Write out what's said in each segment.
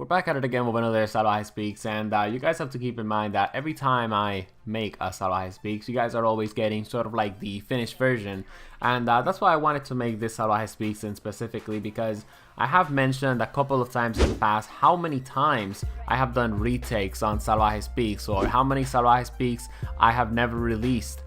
We're back at it again with another Salvaje Speaks, and you guys have to keep in mind that every time I make a Salvaje Speaks, you guys are always getting sort of like the finished version, and that's why I wanted to make this Salvaje Speaks in specifically, because I have mentioned a couple of times in the past how many times I have done retakes on Salvaje Speaks, or how many Salvaje Speaks I have never released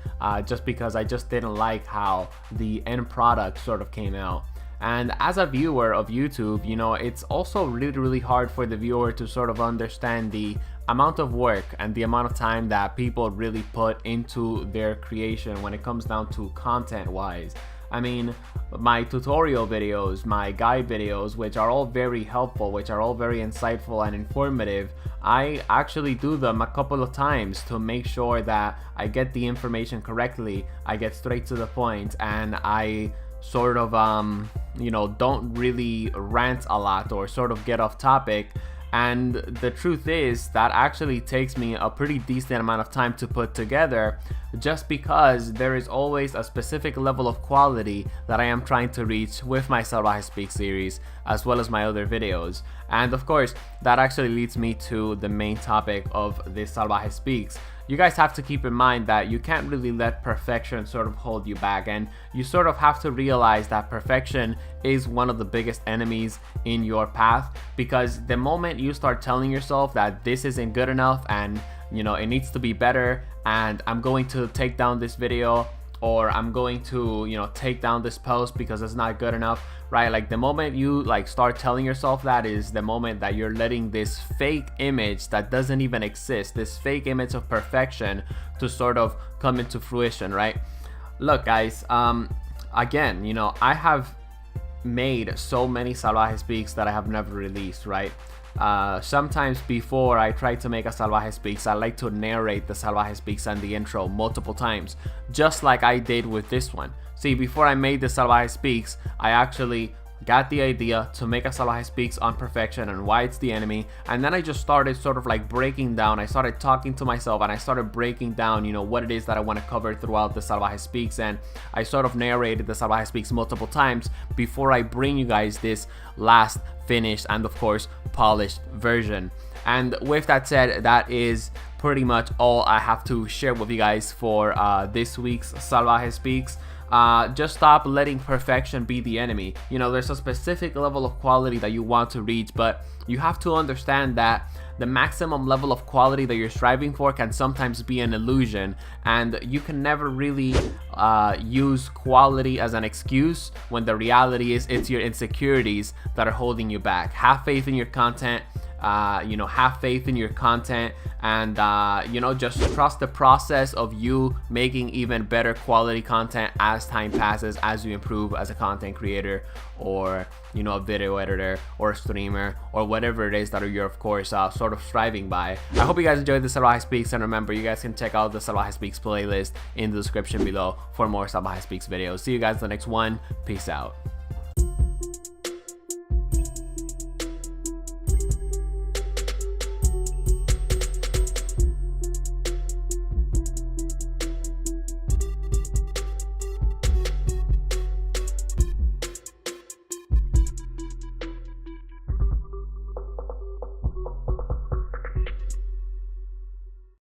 just because I just didn't like how the end product sort of came out. And as a viewer of YouTube, you know, it's also really hard for the viewer to sort of understand the amount of work and the amount of time that people really put into their creation when it comes down to content wise. I mean, my tutorial videos, my guide videos, which are all very helpful, which are all very insightful and informative, I actually do them a couple of times to make sure that I get the information correctly, I get straight to the point, and I sort of you know, don't really rant a lot or sort of get off topic. And the truth is that actually takes me a pretty decent amount of time to put together, just because there is always a specific level of quality that I am trying to reach with my Salvaje Speaks series as well as my other videos. And of course, that actually leads me to the main topic of this Salvaje Speaks. You guys have to keep in mind that you can't really let perfection sort of hold you back, and you sort of have to realize that perfection is one of the biggest enemies in your path, because the moment you start telling yourself that this isn't good enough and, you know, it needs to be better, and I'm going to take down this video, or I'm going to, you know, take down this post because it's not good enough, right? Like the moment you like start telling yourself that is the moment that you're letting this fake image that doesn't even exist, this fake image of perfection, to sort of come into fruition, right? Look guys, again, you know, I have made so many Salvaje Speaks that I have never released, right? Sometimes before I try to make a Salvaje Speaks, I like to narrate the Salvaje Speaks and the intro multiple times, just like I did with this one. See, before I made the Salvaje Speaks, I actually got the idea to make a Salvaje Speaks on perfection and why it's the enemy, and then I just started sort of like breaking down. I started talking to myself and I started breaking down, you know, what it is that I want to cover throughout the Salvaje Speaks, and I sort of narrated the Salvaje Speaks multiple times before I bring you guys this last finished and of course polished version. And with that said, that is pretty much all I have to share with you guys for this week's Salvaje Speaks. Just stop letting perfection be the enemy. You know, there's a specific level of quality that you want to reach, but you have to understand that the maximum level of quality that you're striving for can sometimes be an illusion, and you can never really use quality as an excuse when the reality is it's your insecurities that are holding you back. Have faith in your content. You know, have faith in your content, and you know, just trust the process of you making even better quality content as time passes, as you improve as a content creator, or, you know, a video editor or a streamer, or whatever it is that you're of course sort of striving by. I hope you guys enjoyed the Salvaje Speaks, and remember, you guys can check out the Salvaje Speaks playlist in the description below for more Salvaje Speaks videos. See you guys in the next one. Peace out.